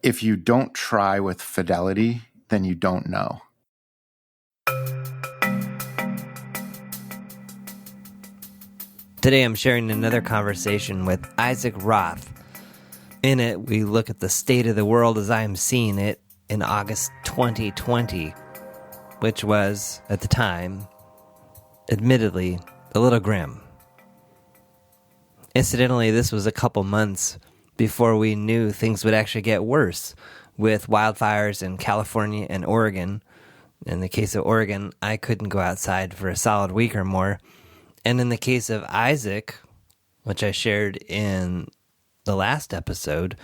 if you don't try with Fidelity, then you don't know. Today I'm sharing another conversation with Issac Roth. In it, we look at the state of the world as I am seeing it in August 2020, which was, at the time, admittedly, a little grim. Incidentally, this was a couple months before we knew things would actually get worse with wildfires in California and Oregon. In the case of Oregon, I couldn't go outside for a solid week or more. And in the case of Issac, which I shared in the last episode,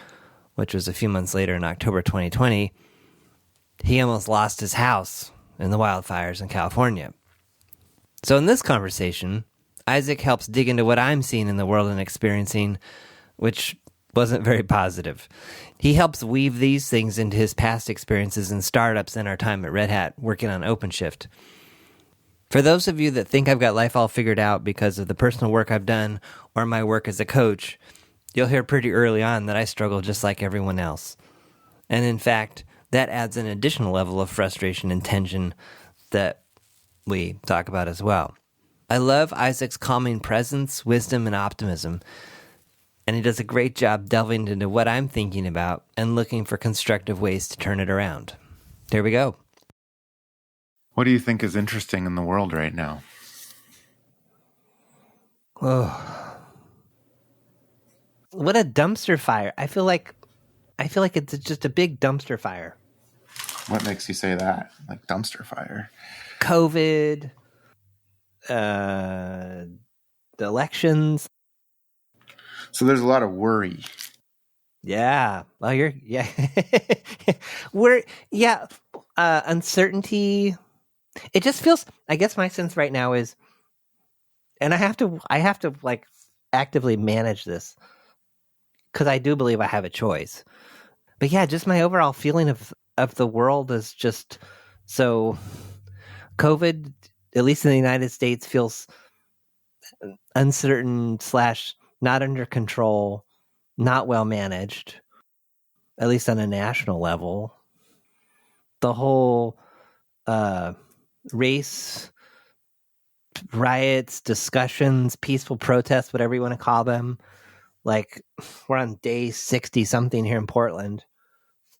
which was a few months later in October 2020, he almost lost his house in the wildfires in California. So in this conversation, Issac helps dig into what I'm seeing in the world and experiencing, which wasn't very positive. He helps weave these things into his past experiences in startups and our time at Red Hat working on OpenShift. For those of you that think I've got life all figured out because of the personal work I've done or my work as a coach, you'll hear pretty early on that I struggle just like everyone else. And in fact, that adds an additional level of frustration and tension that we talk about as well. I love Issac's calming presence, wisdom, and optimism, and he does a great job delving into what I'm thinking about and looking for constructive ways to turn it around. Here we go. What do you think is interesting in the world right now? Oh, what a dumpster fire. I feel like it's just a big dumpster fire. What makes you say that? Like dumpster fire? COVID, the elections. So there's a lot of worry. Yeah. Well, uncertainty. It just feels, I guess my sense right now is, and I have to like actively manage this because I do believe I have a choice. But yeah, just my overall feeling of the world is just so COVID, at least in the United States, feels uncertain / not under control, not well managed, at least on a national level. The whole race riots, discussions, peaceful protests, whatever you want to call them. Like, we're on day 60 something here in Portland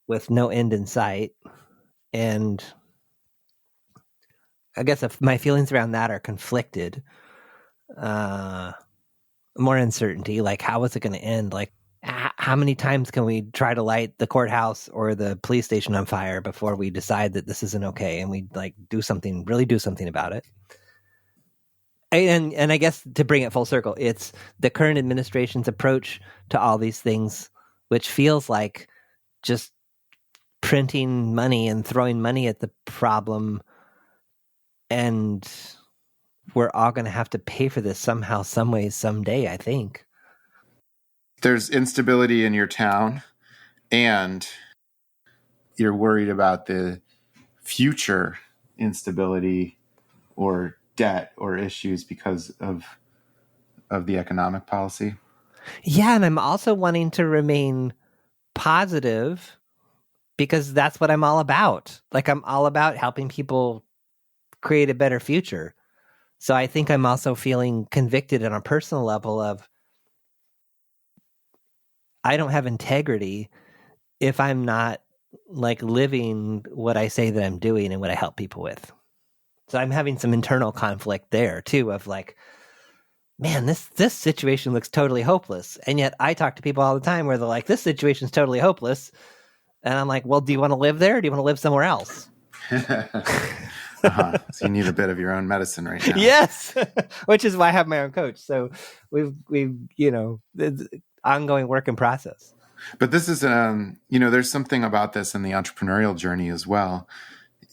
with no end in sight. And I guess if my feelings around that are conflicted. More uncertainty, like how is it going to end? Like how many times can we try to light the courthouse or the police station on fire before we decide that this isn't okay and we like do something about it? And I guess to bring it full circle, it's the current administration's approach to all these things, which feels like just printing money and throwing money at the problem, and we're all going to have to pay for this somehow, some way, someday, I think. There's instability in your town, and you're worried about the future instability or debt or issues because of the economic policy. Yeah, and I'm also wanting to remain positive because that's what I'm all about. Like, I'm all about helping people create a better future. So I think I'm also feeling convicted on a personal level of I don't have integrity if I'm not like living what I say that I'm doing and what I help people with. So I'm having some internal conflict there too of like, man, this situation looks totally hopeless. And yet I talk to people all the time where they're like, this situation's totally hopeless. And I'm like, well, do you want to live there or do you want to live somewhere else? So you need a bit of your own medicine right now. Yes, which is why I have my own coach. So we've it's ongoing work in process. But this is, there's something about this in the entrepreneurial journey as well.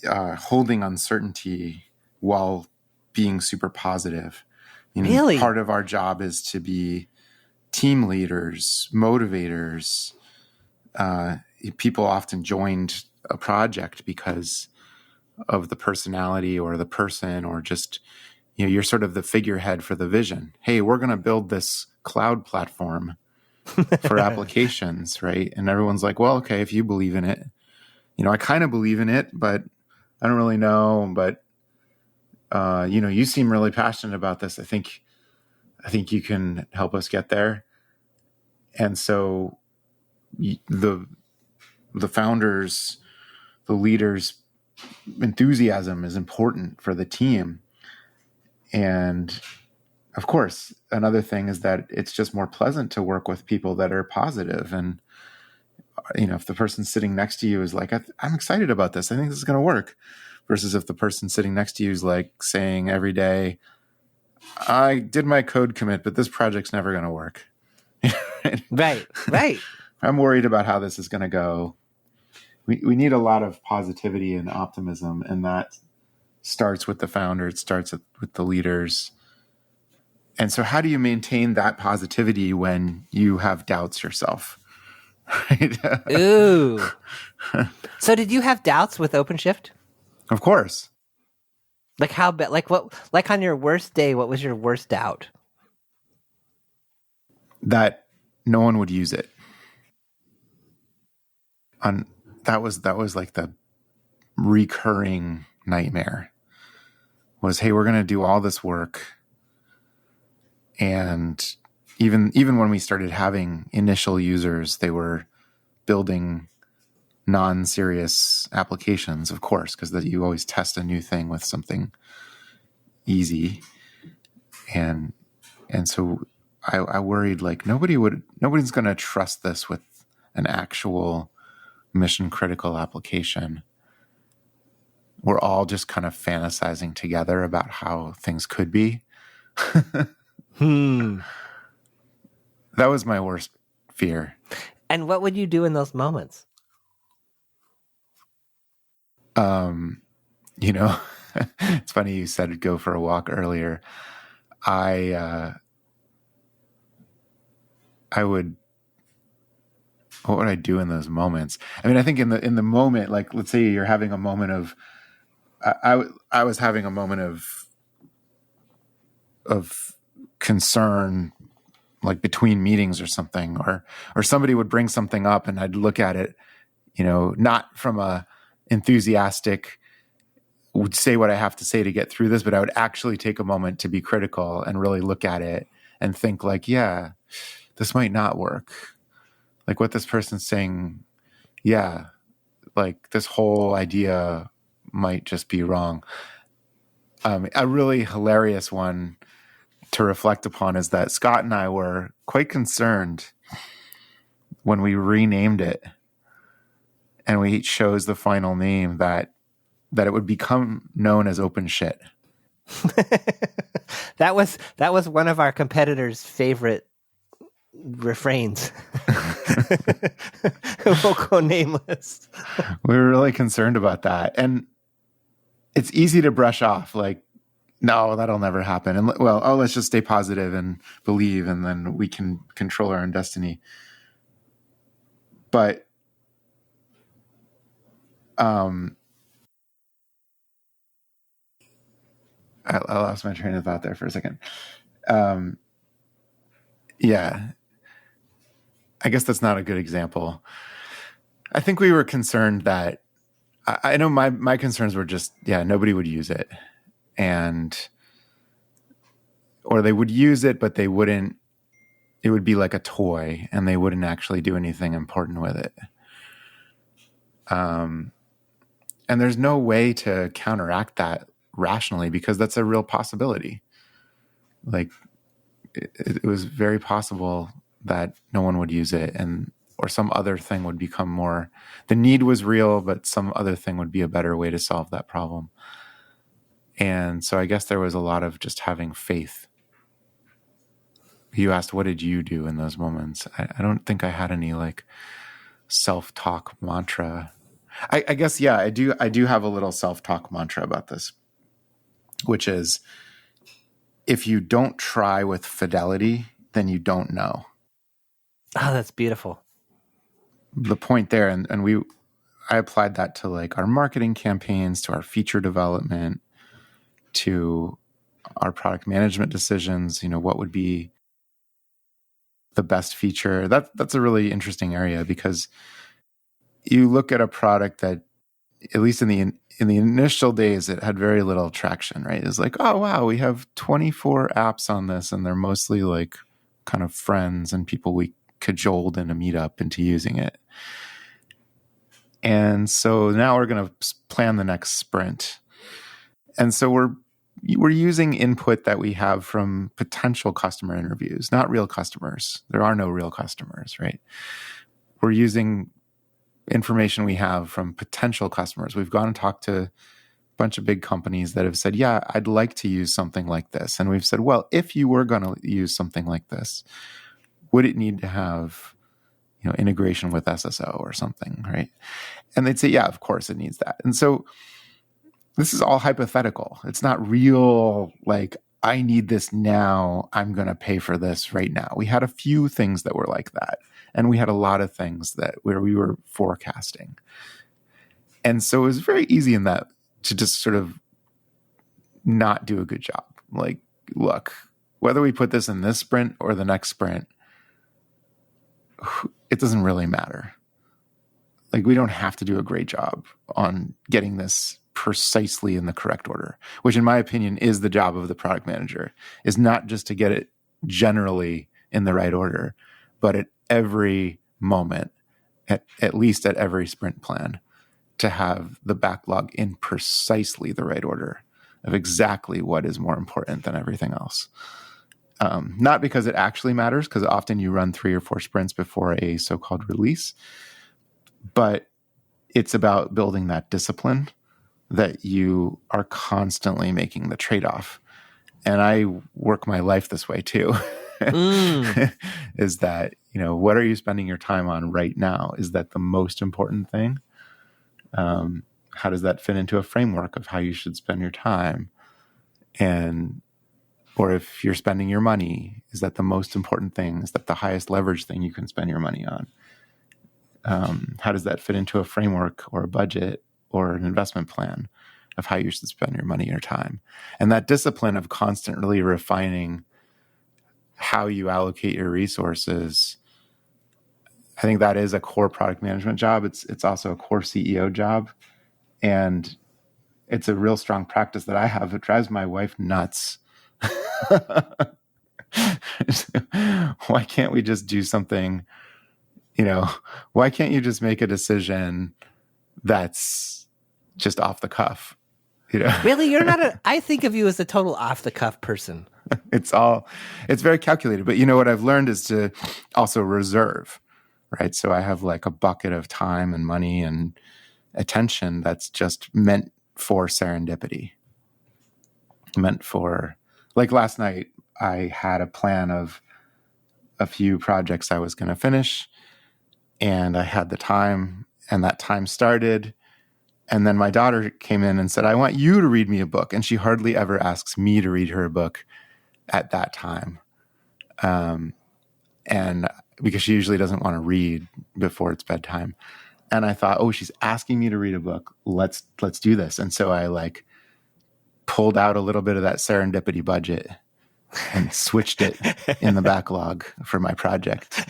Holding uncertainty while being super positive. Really? Part of our job is to be team leaders, motivators. People often joined a project because of the personality or the person, or just, you're sort of the figurehead for the vision. Hey, we're going to build this cloud platform. for applications, right? And everyone's like, well, okay, if you believe in it, I kind of believe in it, but I don't really know. But you seem really passionate about this. I think you can help us get there. And so the founders, the leaders' enthusiasm is important for the team. And of course, another thing is that it's just more pleasant to work with people that are positive. And, if the person sitting next to you is like, I'm excited about this, I think this is going to work, versus if the person sitting next to you is like saying every day, I did my code commit, but this project's never going to work. Right. I'm worried about how this is going to go. We need a lot of positivity and optimism, and that starts with the founder. It starts with the leaders. And so how do you maintain that positivity when you have doubts yourself? Right? Ooh. So did you have doubts with OpenShift? Of course. Like how bad? Like what? Like on your worst day, what was your worst doubt? That no one would use it. That was like the recurring nightmare. Was, hey, we're going to do all this work, and even when we started having initial users, they were building non-serious applications, of course, because you always test a new thing with something easy, and so I worried, like, nobody's going to trust this with an actual mission critical application. We're all just kind of fantasizing together about how things could be. That was my worst fear. And what would you do in those moments? It's funny you said go for a walk earlier. I would. What would I do in those moments? I mean, I think in the moment, like, let's say you're having a moment of, I was having a moment of concern, like between meetings or something, or somebody would bring something up and I'd look at it, not from a enthusiastic, would say what I have to say to get through this, but I would actually take a moment to be critical and really look at it and think, like, yeah, this might not work. Like what this person's saying, yeah, like this whole idea might just be wrong. A really hilarious one to reflect upon is that Scott and I were quite concerned when we renamed it and we chose the final name that it would become known as OpenShift. That was one of our competitors' favorite refrains. We'll go nameless. We were really concerned about that. And it's easy to brush off, like, no, that'll never happen. And let's just stay positive and believe, and then we can control our own destiny. But I lost my train of thought there for a second. Yeah, I guess that's not a good example. I think we were concerned that, I know my concerns were just, nobody would use it, or they would use it, but they wouldn't, it would be like a toy and they wouldn't actually do anything important with it. And there's no way to counteract that rationally, because that's a real possibility. Like it was very possible that no one would use it, or some other thing would become more, the need was real, but some other thing would be a better way to solve that problem. And so I guess there was a lot of just having faith. You asked, what did you do in those moments? I don't think I had any like self-talk mantra. I guess, I do have a little self-talk mantra about this, which is, if you don't try with Fidelity, then you don't know. Oh, that's beautiful. The point there, and I applied that to like our marketing campaigns, to our feature development, to our product management decisions. What would be the best feature. That's a really interesting area, because you look at a product that, at least in the initial days, it had very little traction, right? It's like, oh wow, we have 24 apps on this, and they're mostly like kind of friends and people we cajoled in a meetup into using it. And so now we're going to plan the next sprint. And so we're using input that we have from potential customer interviews, not real customers. There are no real customers, right? We're using information we have from potential customers. We've gone and talked to a bunch of big companies that have said, yeah, I'd like to use something like this. And we've said, well, if you were going to use something like this, would it need to have, integration with SSO or something, right? And they'd say, yeah, of course it needs that. And so this is all hypothetical. It's not real, like, I need this now, I'm going to pay for this right now. We had a few things that were like that. And we had a lot of things where we were forecasting. And so it was very easy in that to just sort of not do a good job. Like, look, whether we put this in this sprint or the next sprint, it doesn't really matter. Like, we don't have to do a great job on getting this precisely in the correct order, which in my opinion is the job of the product manager, is not just to get it generally in the right order, but at every moment, at least at every sprint plan, to have the backlog in precisely the right order of exactly what is more important than everything else. Not because it actually matters, because often you run 3 or 4 sprints before a so-called release, but it's about building that discipline that you are constantly making the trade-off. And I work my life this way too. Is that, what are you spending your time on right now? Is that the most important thing? How does that fit into a framework of how you should spend your time? Or if you're spending your money, is that the most important thing? Is that the highest leverage thing you can spend your money on? How does that fit into a framework or a budget or an investment plan of how you should spend your money or time? And that discipline of constantly refining how you allocate your resources, I think that is a core product management job. It's also a core CEO job. And it's a real strong practice that I have. It drives my wife nuts. Why can't we just do something, why can't you just make a decision that's just off the cuff? Really? You're not I think of you as a total off the cuff person. It's very calculated. But what I've learned is to also reserve, right? So I have like a bucket of time and money and attention that's just meant for serendipity. Meant for, like last night, I had a plan of a few projects I was going to finish, and I had the time, and that time started. And then my daughter came in and said, I want you to read me a book. And she hardly ever asks me to read her a book at that time. And because she usually doesn't want to read before it's bedtime. And I thought, she's asking me to read a book. Let's do this. And so I pulled out a little bit of that serendipity budget and switched it in the backlog for my project.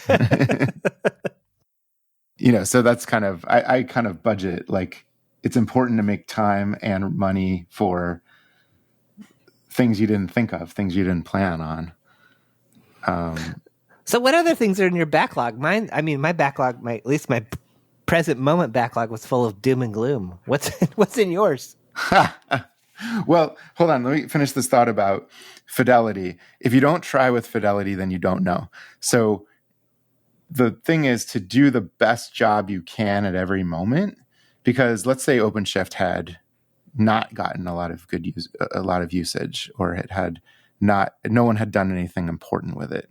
So that's kind of, I kind of budget, it's important to make time and money for things you didn't think of, things you didn't plan on. So what other things are in your backlog? My backlog, at least my present moment backlog was full of doom and gloom. What's in yours? Well, hold on. Let me finish this thought about Fidelity. If you don't try with Fidelity, then you don't know. So the thing is to do the best job you can at every moment, because let's say OpenShift had not gotten a lot of usage, or no one had done anything important with it.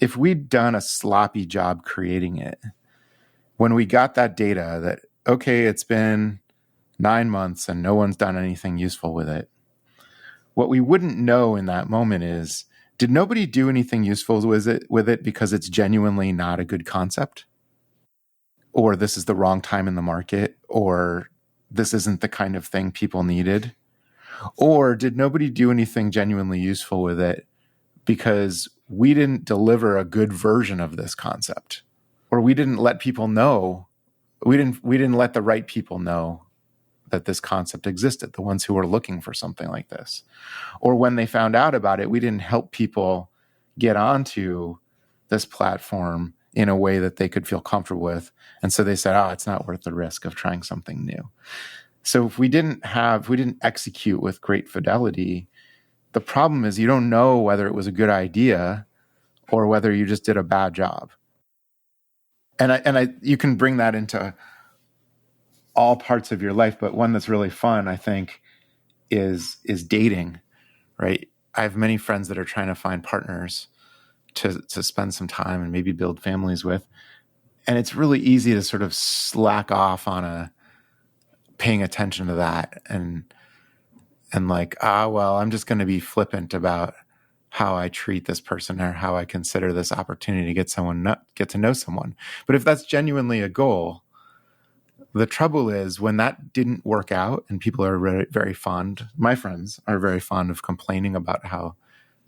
If we'd done a sloppy job creating it, when we got that data that, okay, it's been 9 months and no one's done anything useful with it, what we wouldn't know in that moment is, did nobody do anything useful with it because it's genuinely not a good concept? Or this is the wrong time in the market? Or this isn't the kind of thing people needed? Or did nobody do anything genuinely useful with it because we didn't deliver a good version of this concept, or we didn't let people know. We didn't let the right people know that this concept existed, the ones who were looking for something like this. Or when they found out about it, we didn't help people get onto this platform in a way that they could feel comfortable with. And so they said, oh, it's not worth the risk of trying something new. So if we didn't execute with great fidelity, the problem is you don't know whether it was a good idea or whether you just did a bad job. And you can bring that into all parts of your life, but one that's really fun, I think, is dating, right? I have many friends that are trying to find partners to spend some time and maybe build families with. And it's really easy to sort of slack off on paying attention to that and like, well, I'm just going to be flippant about how I treat this person or how I consider this opportunity to get to know someone. But if that's genuinely a goal, the trouble is when that didn't work out, and people are very, very fond, my friends are very fond of complaining about how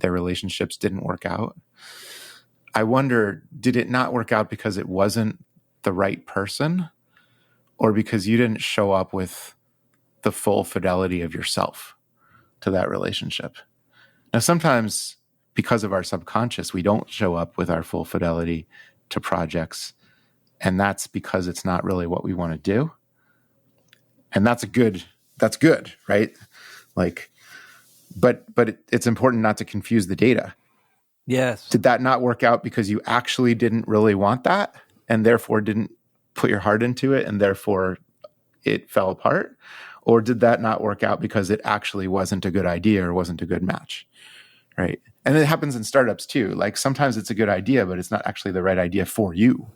their relationships didn't work out. I wonder, did it not work out because it wasn't the right person, or because you didn't show up with the full fidelity of yourself to that relationship? Now, sometimes because of our subconscious, we don't show up with our full fidelity to projects. And that's because it's not really what we want to do. And that's good, right? Like, but it's important not to confuse the data. Yes. Did that not work out because you actually didn't really want that and therefore didn't put your heart into it and therefore it fell apart? Or did that not work out because it actually wasn't a good idea or wasn't a good match, right? And it happens in startups too. Like sometimes it's a good idea, but it's not actually the right idea for you.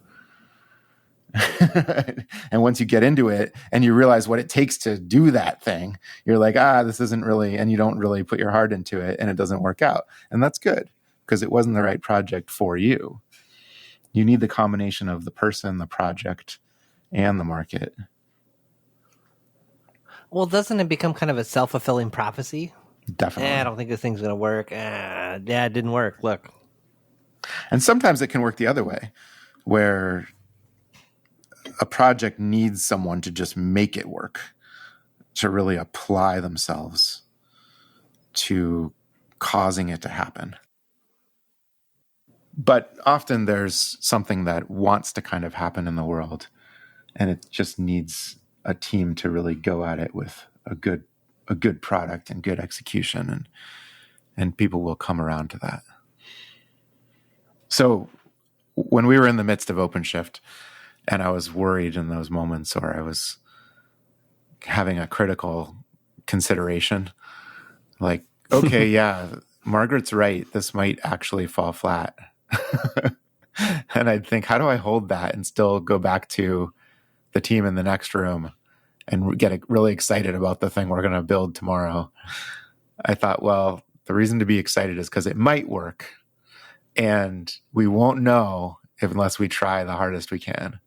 And once you get into it and you realize what it takes to do that thing, you're like, this isn't really, and you don't really put your heart into it and it doesn't work out. And that's good because it wasn't the right project for you. You need the combination of the person, the project, and the market. Well, doesn't it become kind of a self-fulfilling prophecy? Definitely. I don't think this thing's going to work. Yeah, it didn't work. Look. And sometimes it can work the other way, where a project needs someone to just make it work, to really apply themselves to causing it to happen. But often there's something that wants to kind of happen in the world, and it just needs a team to really go at it with a good product and good execution, and people will come around to that. So when we were in the midst of OpenShift, and I was worried in those moments, or I was having a critical consideration, like, okay, yeah, Margaret's right. This might actually fall flat. And I'd think, how do I hold that and still go back to the team in the next room and get really excited about the thing we're going to build tomorrow? I thought, well, the reason to be excited is because it might work. And we won't know unless we try the hardest we can.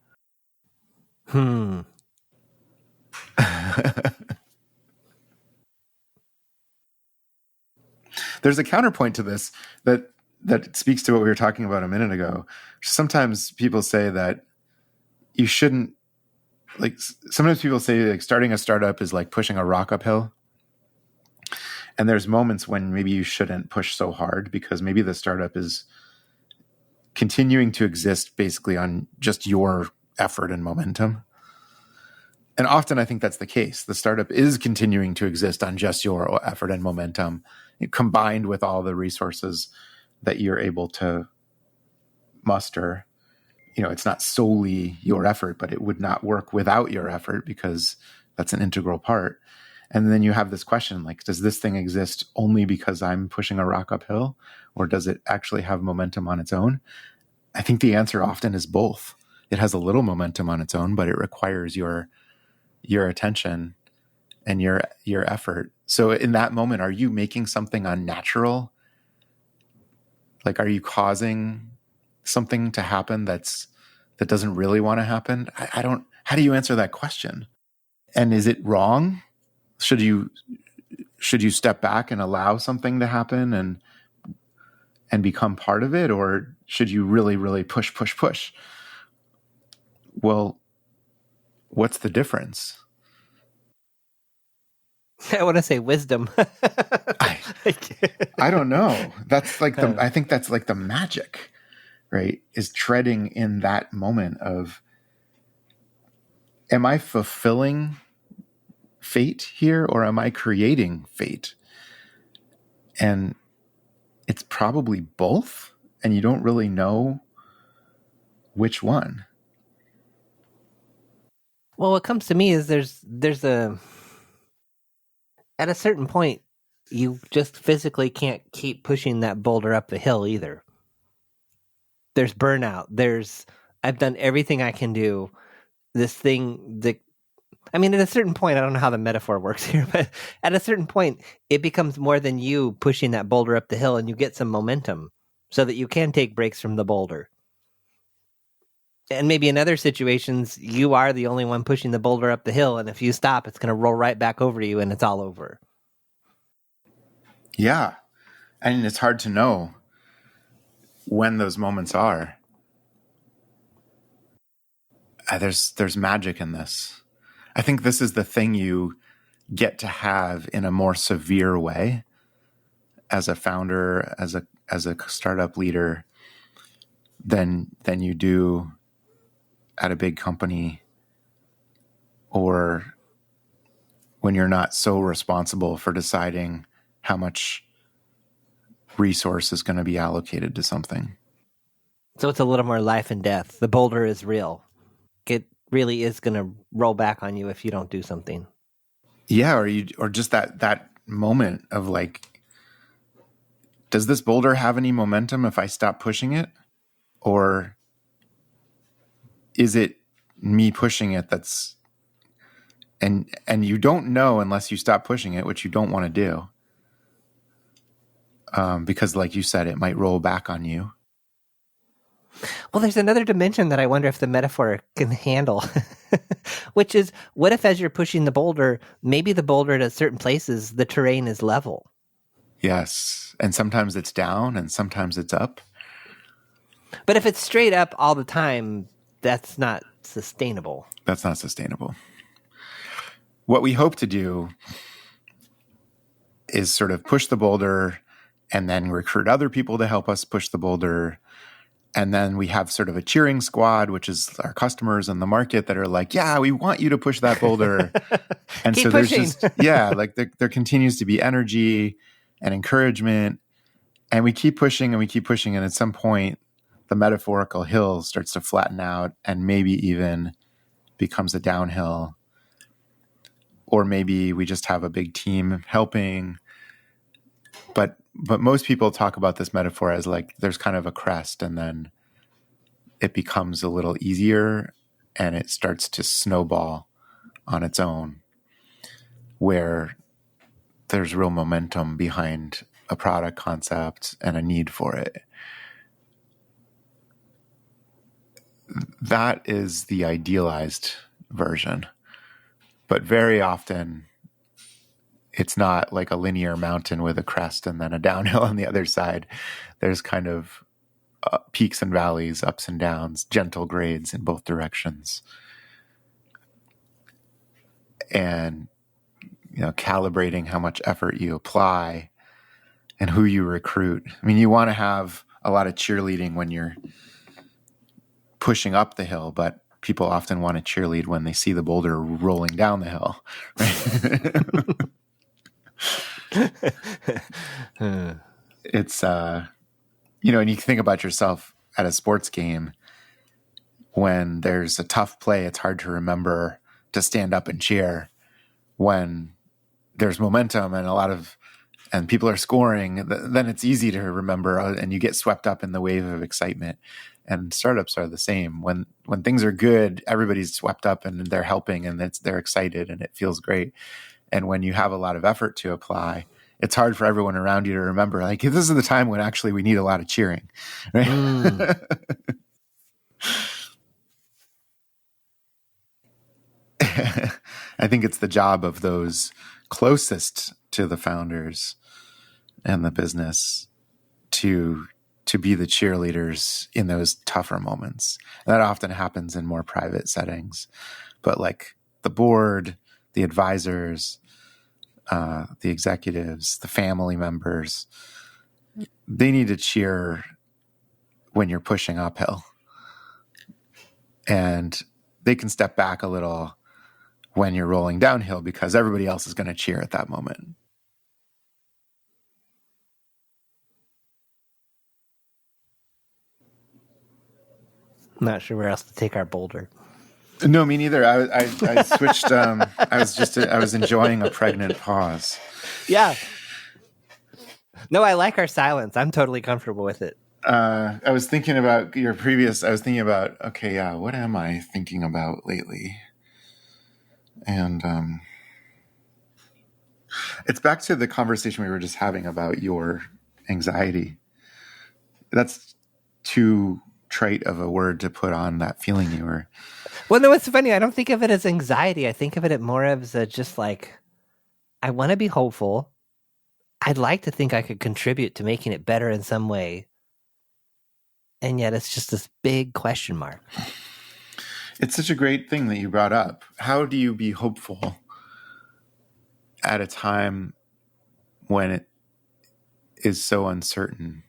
There's a counterpoint to this that speaks to what we were talking about a minute ago. Sometimes people say that you shouldn't, like, sometimes people say like starting a startup is like pushing a rock uphill. And there's moments when maybe you shouldn't push so hard because maybe the startup is continuing to exist basically on just your effort and momentum. And often I think that's the case. The startup is continuing to exist on just your effort and momentum, combined with all the resources that you're able to muster. It's not solely your effort, but it would not work without your effort because that's an integral part. And then you have this question, like, does this thing exist only because I'm pushing a rock uphill, or does it actually have momentum on its own? I think the answer often is both. It has a little momentum on its own, but it requires your attention and your effort. So in that moment, are you making something unnatural? Like, are you causing something to happen that doesn't really want to happen? I don't. How do you answer that question? And is it wrong? Should you step back and allow something to happen and become part of it, or should you really, really push? Well, what's the difference? I want to say wisdom. I don't know. That's like I think that's like the magic, right? Is treading in that moment of, am I fulfilling fate here, or am I creating fate? And it's probably both, and you don't really know which one. Well, what comes to me is there's at a certain point, you just physically can't keep pushing that boulder up the hill either. There's burnout. I've done everything I can do. This thing, I mean, at a certain point, I don't know how the metaphor works here, but at a certain point, it becomes more than you pushing that boulder up the hill, and you get some momentum so that you can take breaks from the boulder. And maybe in other situations, you are the only one pushing the boulder up the hill, and if you stop, it's going to roll right back over you, and it's all over. Yeah. And it's hard to know when those moments are. There's magic in this. I think this is the thing you get to have in a more severe way as a founder, as a startup leader, than you do at a big company, or when you're not so responsible for deciding how much resource is going to be allocated to something. So it's a little more life and death. The boulder is real. It really is going to roll back on you if you don't do something. Yeah, or just that moment of like, does this boulder have any momentum if I stop pushing it? Or is it me pushing it that's, and you don't know unless you stop pushing it, which you don't want to do. Because like you said, it might roll back on you. Well, there's another dimension that I wonder if the metaphor can handle, which is, what if as you're pushing the boulder, maybe the boulder at certain places, the terrain is level? Yes. And sometimes it's down and sometimes it's up. But if it's straight up all the time, that's not sustainable. That's not sustainable. What we hope to do is sort of push the boulder and then recruit other people to help us push the boulder. And then we have sort of a cheering squad, which is our customers in the market that are like, yeah, we want you to push that boulder. And Keep so pushing. there's just, like there continues to be energy and encouragement. And we keep pushing and we keep pushing. And at some point, the metaphorical hill starts to flatten out and maybe even becomes a downhill. Or maybe we just have a big team helping. But most people talk about this metaphor as like there's kind of a crest and then it becomes a little easier and it starts to snowball on its own, where there's real momentum behind a product concept and a need for it. That is the idealized version. But very often it's not like a linear mountain with a crest and then a downhill on the other side. There's kind of peaks and valleys, ups and downs, gentle grades in both directions. And, calibrating how much effort you apply and who you recruit. I mean, you want to have a lot of cheerleading when you're pushing up the hill, but people often want to cheerlead when they see the boulder rolling down the hill, right? It's, and you think about yourself at a sports game, when there's a tough play, it's hard to remember to stand up and cheer. When there's momentum and people are scoring, then it's easy to remember, and you get swept up in the wave of excitement. And startups are the same. When things are good, everybody's swept up and they're helping and they're excited and it feels great. And when you have a lot of effort to apply, it's hard for everyone around you to remember, like, this is the time when actually we need a lot of cheering. Right? I think it's the job of those closest to the founders and the business to to be the cheerleaders in those tougher moments. And that often happens in more private settings. But like the board, the advisors, the executives, the family members, they need to cheer when you're pushing uphill. And they can step back a little when you're rolling downhill because everybody else is going to cheer at that moment. Not sure where else to take our boulder. No, me neither. I switched. I was enjoying a pregnant pause. Yeah. No, I like our silence. I'm totally comfortable with it. I was thinking about your previous. I was thinking about, okay, yeah, what am I thinking about lately? And it's back to the conversation we were just having about your anxiety. That's too trite of a word to put on that feeling you were. Well, no, it's funny. I don't think of it as anxiety. I think of it more as just like, I want to be hopeful. I'd like to think I could contribute to making it better in some way. And yet it's just this big question mark. It's such a great thing that you brought up. How do you be hopeful at a time when it is so uncertain?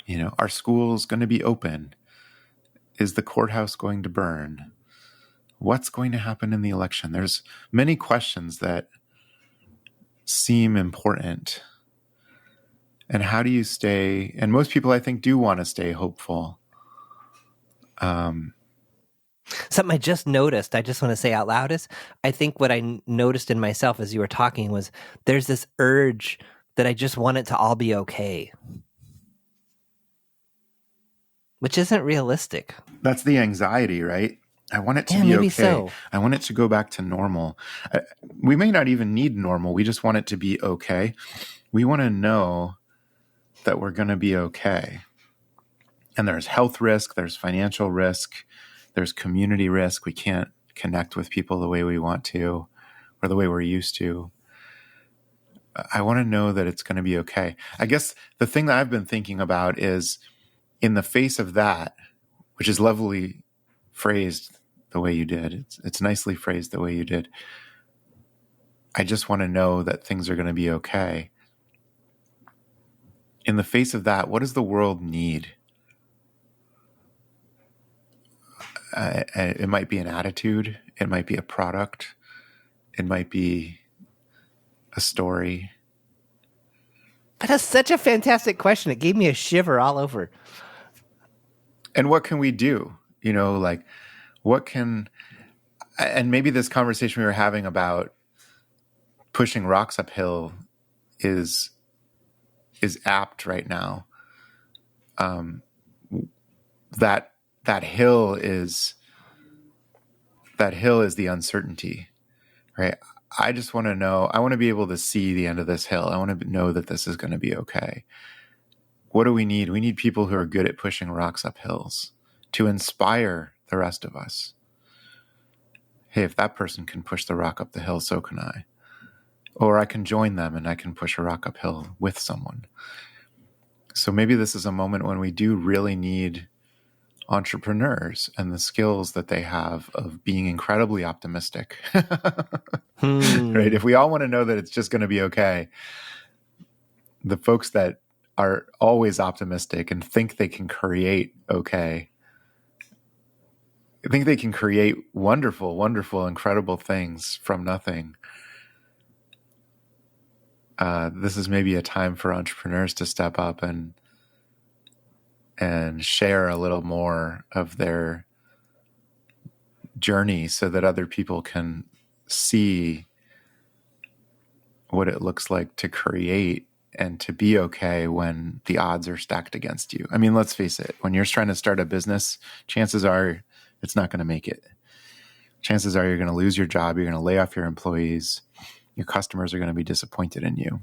You know, are schools going to be open? Is the courthouse going to burn? What's going to happen in the election? There's many questions that seem important. And how do you stay? And most people, I think, do want to stay hopeful. Something I just noticed, I just want to say out loud is, I think what I noticed in myself as you were talking was there's this urge that I just want it to all be okay. Which isn't realistic. That's the anxiety, right? I want it to be okay. So. I want it to go back to normal. We may not even need normal. We just want it to be okay. We want to know that we're going to be okay. And there's health risk, there's financial risk, there's community risk. We can't connect with people the way we want to or the way we're used to. I want to know that it's going to be okay. I guess the thing that I've been thinking about is, in the face of that, which is lovely phrased the way you did, it's nicely phrased the way you did, I just want to know that things are going to be okay. In the face of that, what does the world need? It might be an attitude. It might be a product. It might be a story. But that's such a fantastic question. It gave me a shiver all over. And what can we do? You know, like, what can, and maybe this conversation we were having about pushing rocks uphill is apt right now. That hill is the uncertainty, right? I just want to know, I want to be able to see the end of this hill. I want to know that this is going to be okay. What do we need? We need people who are good at pushing rocks up hills to inspire the rest of us. Hey, if that person can push the rock up the hill, so can I. Or I can join them and I can push a rock uphill with someone. So maybe this is a moment when we do really need entrepreneurs and the skills that they have of being incredibly optimistic. Right? If we all want to know that it's just going to be okay, the folks that are always optimistic and think they can create okay, I think they can create wonderful, wonderful, incredible things from nothing. This is maybe a time for entrepreneurs to step up and share a little more of their journey so that other people can see what it looks like to create and to be okay when the odds are stacked against you. I mean, let's face it, when you're trying to start a business, chances are it's not going to make it. Chances are you're going to lose your job, you're going to lay off your employees, your customers are going to be disappointed in you.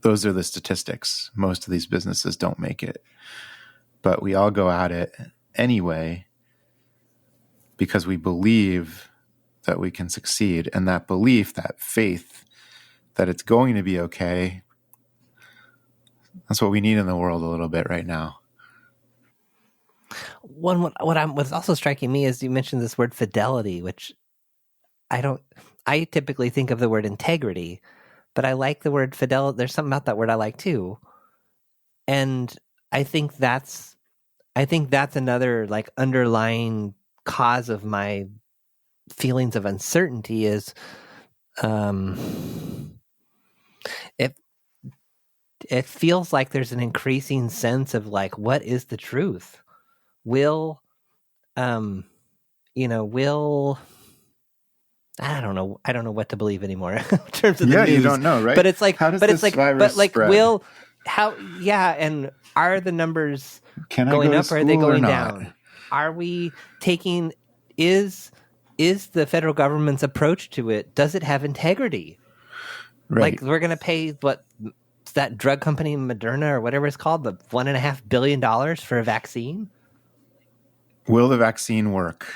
Those are the statistics. Most of these businesses don't make it. But we all go at it anyway because we believe that we can succeed. And that belief, that faith that it's going to be okay, That's what we need in the world a little bit right now. What's also striking me is you mentioned this word fidelity, which I typically think of the word integrity, but I like the word fidelity. There's something about that word I like too. And I think that's another like underlying cause of my feelings of uncertainty is it feels like there's an increasing sense of like, what is the truth? Will will I don't know what to believe anymore in terms of the news. You don't know, right? But it's like, how does this virus spread? And are the numbers Can going I go up to or are they school or going not? down? Are we taking is the federal government's approach to it, does it have integrity? Right. Like we're going to pay what that drug company Moderna or whatever it's called, the $1.5 billion for a vaccine? Will the vaccine work?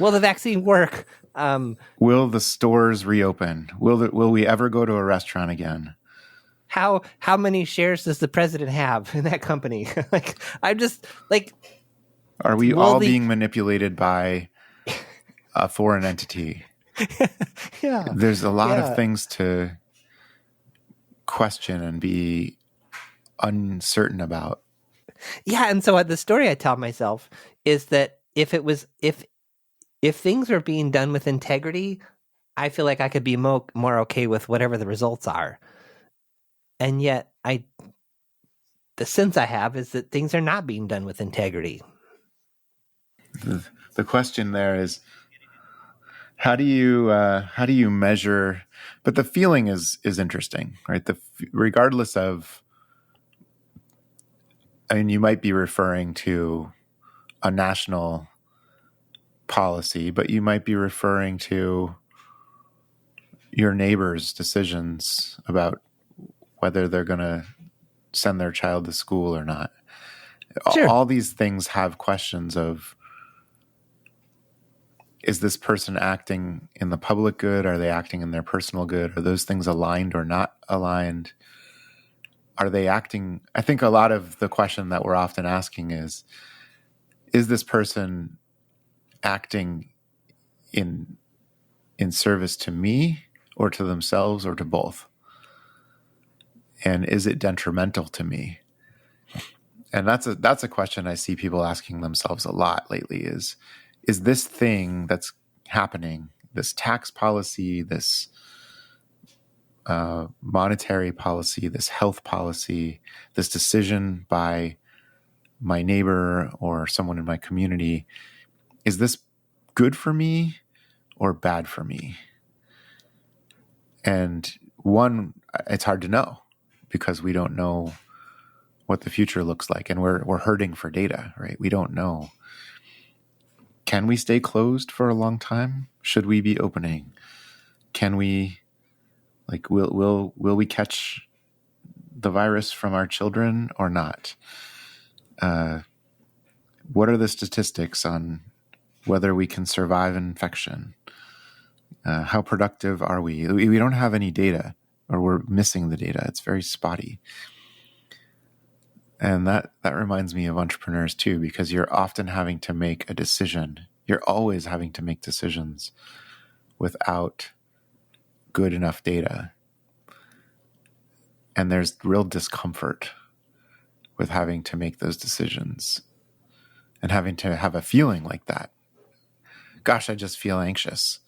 Will the vaccine work? Will the stores reopen? Will we ever go to a restaurant again? How many shares does the president have in that company? Like, I'm just like, are we all being manipulated by a foreign entity? Yeah, there's a lot of things to question and be uncertain about. Yeah, and so the story I tell myself is that if things are being done with integrity, I feel like I could be more okay with whatever the results are. And yet, the sense I have is that things are not being done with integrity. The question there is, how do you measure? But the feeling is interesting, right? Regardless of, I mean, you might be referring to a national policy, but you might be referring to your neighbor's decisions about whether they're going to send their child to school or not. Sure. All these things have questions of, is this person acting in the public good? Are they acting in their personal good? Are those things aligned or not aligned? Are they acting? I think a lot of the question that we're often asking is this person acting in service to me or to themselves or to both? And is it detrimental to me? And that's a question I see people asking themselves a lot lately is this thing that's happening, this tax policy, this monetary policy, this health policy, this decision by my neighbor or someone in my community, is this good for me or bad for me? And one, it's hard to know because we don't know what the future looks like, and we're hurting for data, right? We don't know. Can we stay closed for a long time? Should we be opening? Can we, like, will we catch the virus from our children or not? What are the statistics on whether we can survive infection? How productive are we? We don't have any data, or we're missing the data. It's very spotty. And that reminds me of entrepreneurs too, because you're often having to make a decision. You're always having to make decisions without good enough data. And there's real discomfort with having to make those decisions and having to have a feeling like that. Gosh, I just feel anxious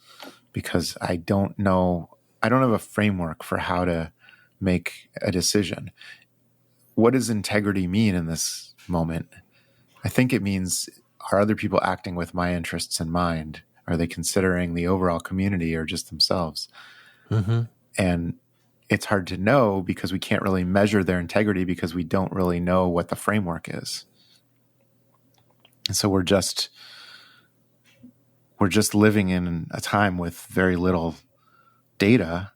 because I don't know. I don't have a framework for how to make a decision. What does integrity mean in this moment? I think it means, are other people acting with my interests in mind? Are they considering the overall community or just themselves? Mm-hmm. And it's hard to know because we can't really measure their integrity because we don't really know what the framework is. And so we're just living in a time with very little data,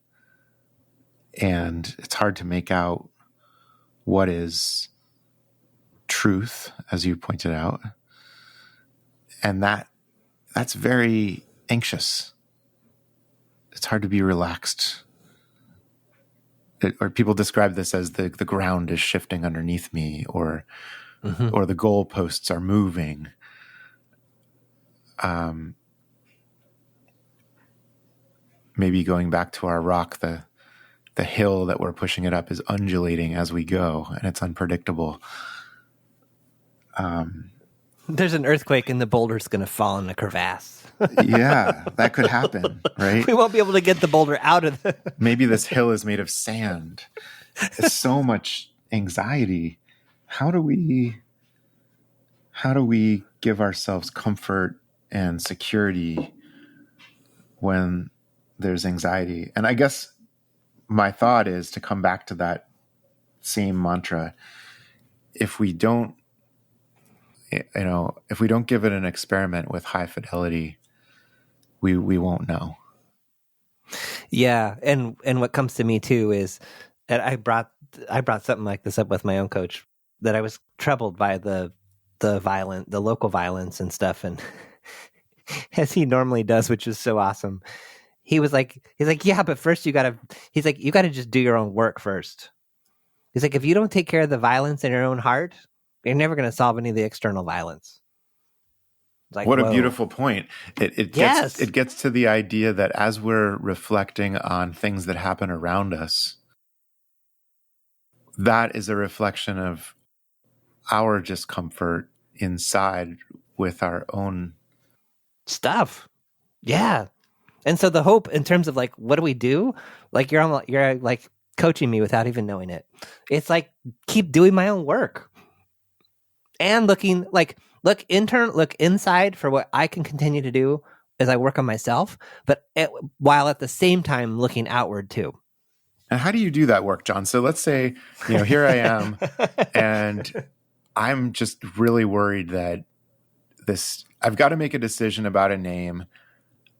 and it's hard to make out what is truth, as you pointed out. And that's very anxious. It's hard to be relaxed or people describe this as the ground is shifting underneath me, or the goalposts are moving. Maybe going back to our rock, the hill that we're pushing it up is undulating as we go, and it's unpredictable. There's an earthquake and the boulder's going to fall in a crevasse. Yeah, that could happen, right? We won't be able to get the boulder out of the... Maybe this hill is made of sand. It's so much anxiety. How do we give ourselves comfort and security when there's anxiety? And I guess my thought is to come back to that same mantra. If we don't give it an experiment with high fidelity, we won't know. Yeah, and what comes to me too is that I brought something like this up with my own coach, that I was troubled by the local violence and stuff, and as he normally does, which is so awesome. He's like, yeah, but first you gotta just do your own work first. He's like, if you don't take care of the violence in your own heart, you're never going to solve any of the external violence. Like, what whoa. A beautiful point. It gets to the idea that as we're reflecting on things that happen around us, that is a reflection of our discomfort inside with our own stuff. Yeah. And so the hope in terms of like, what do we do? Like you're like coaching me without even knowing it. It's like, keep doing my own work and look inside for what I can continue to do as I work on myself, but while at the same time looking outward too. And how do you do that work, John? So let's say, here I am and I'm just really worried that I've got to make a decision about a name.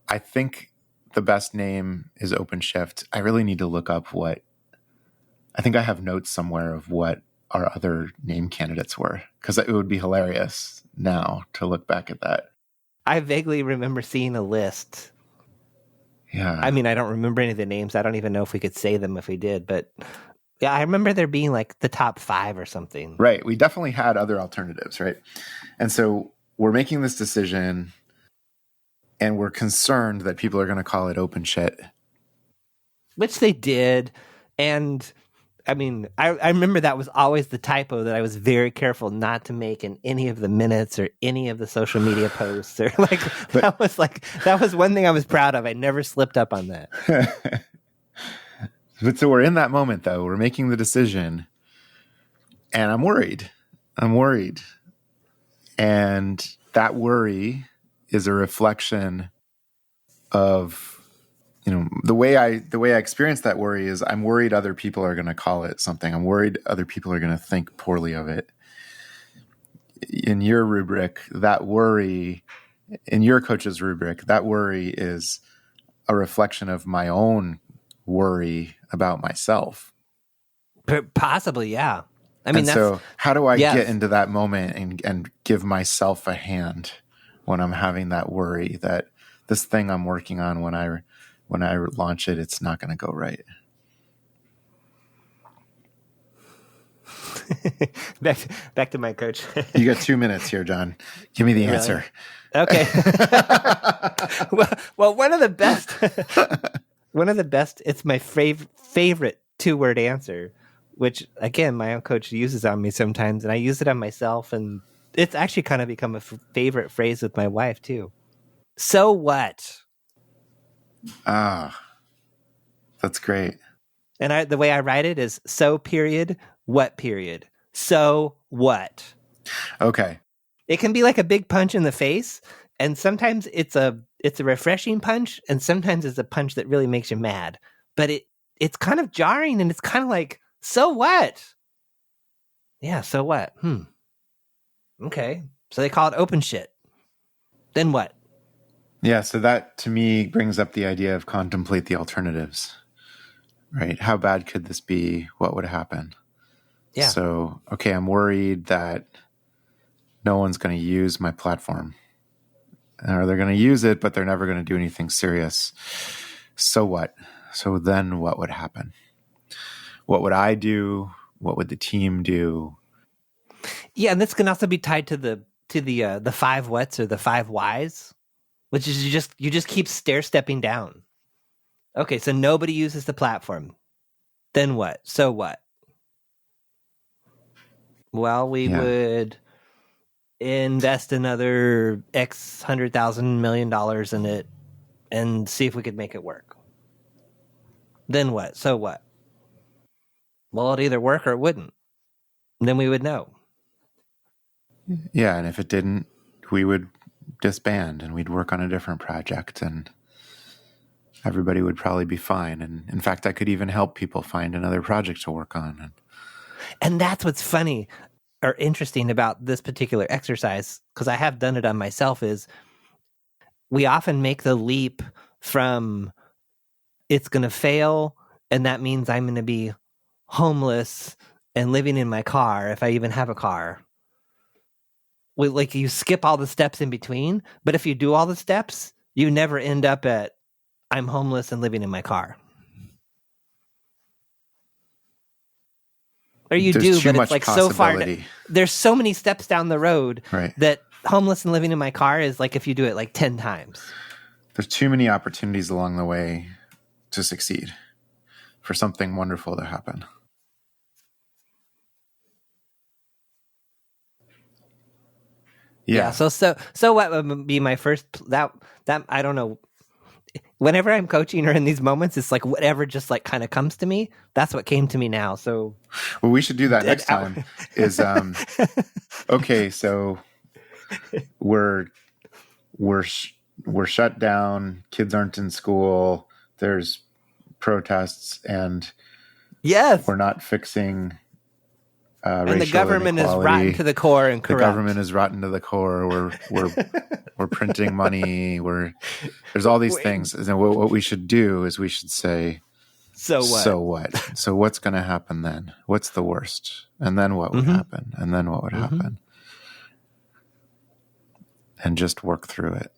I think the best name is OpenShift. I really need to look up I think I have notes somewhere of what our other name candidates were, because it would be hilarious now to look back at that. I vaguely remember seeing a list. Yeah. I mean, I don't remember any of the names. I don't even know if we could say them if we did, but yeah, I remember there being like the top 5 or something. Right. We definitely had other alternatives, right? And so we're making this decision and we're concerned that people are going to call it open shit. Which they did. And I mean, I remember that was always the typo that I was very careful not to make in any of the minutes or any of the social media posts, or that was one thing I was proud of. I never slipped up on that. But so we're in that moment though. We're making the decision and I'm worried. And that worry is a reflection of, the way I experience that worry is I'm worried other people are going to call it something. I'm worried other people are going to think poorly of it. In your rubric, that worry, in your coach's rubric, that worry is a reflection of my own worry about myself. Possibly, yeah. I mean, so how do I get into that moment and give myself a hand when I'm having that worry that this thing I'm working on, when I launch it, it's not going to go right? Back to my coach. You got 2 minutes here, John. Give me the answer. Okay. well, one of the best, it's my favorite 2-word answer, which again, my own coach uses on me sometimes, and I use it on myself, and it's actually kind of become a favorite phrase with my wife too. So what? Ah, that's great. And the way I write it is so period, what period. So what? Okay. It can be like a big punch in the face, and sometimes it's a refreshing punch, and sometimes it's a punch that really makes you mad. But it's kind of jarring, and it's kind of like, so what? Yeah, so what? Okay. So they call it open shit. Then what? Yeah, so that to me brings up the idea of contemplate the alternatives, right? How bad could this be? What would happen? Yeah. So, okay, I'm worried that no one's going to use my platform. Or they're going to use it, but they're never going to do anything serious. So what? So then what would happen? what would I do? What would the team do? Yeah, and this can also be tied to the 5 whats or the 5 whys, which is you just keep stair stepping down. Okay, so nobody uses the platform. Then what? So what? Well, we would invest another X $100,000 in it and see if we could make it work. Then what? So what? Well, it'd either work or it wouldn't. And then we would know. Yeah, and if it didn't, we would disband and we'd work on a different project, and everybody would probably be fine. And in fact, I could even help people find another project to work on. And that's what's funny or interesting about this particular exercise, because I have done it on myself, is we often make the leap from it's going to fail, and that means I'm going to be homeless and living in my car if I even have a car. Like, you skip all the steps in between, but if you do all the steps, you never end up at I'm homeless and living in my car. Or you There's do, but it's like so far. There's so many steps down the road that homeless and living in my car is like if you do it like 10 times. There's too many opportunities along the way to succeed, for something wonderful to happen. Yeah. So what would be my first that I don't know. Whenever I'm coaching or in these moments, it's like whatever just like kind of comes to me. That's what came to me now. So what we should do that next time is okay. So we're shut down. Kids aren't in school. There's protests, and yes, we're not fixing. And the government is rotten to the core and corrupt. The government is rotten to the core. We're printing money. There's all these things. And what we should do is we should say, so what? So what? So what's going to happen then? What's the worst? And then what would happen? And then what would happen? And just work through it.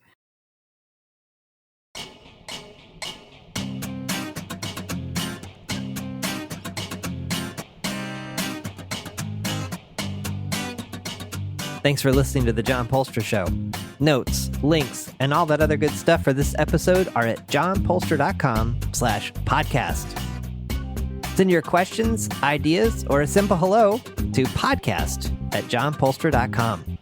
Thanks for listening to The John Polster Show. Notes, links, and all that other good stuff for this episode are at johnpolster.com/podcast. Send your questions, ideas, or a simple hello to podcast@johnpolster.com.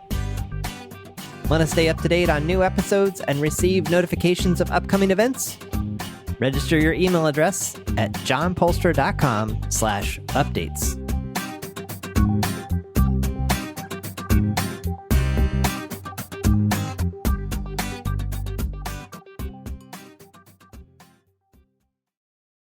Want to stay up to date on new episodes and receive notifications of upcoming events? Register your email address at johnpolster.com/updates.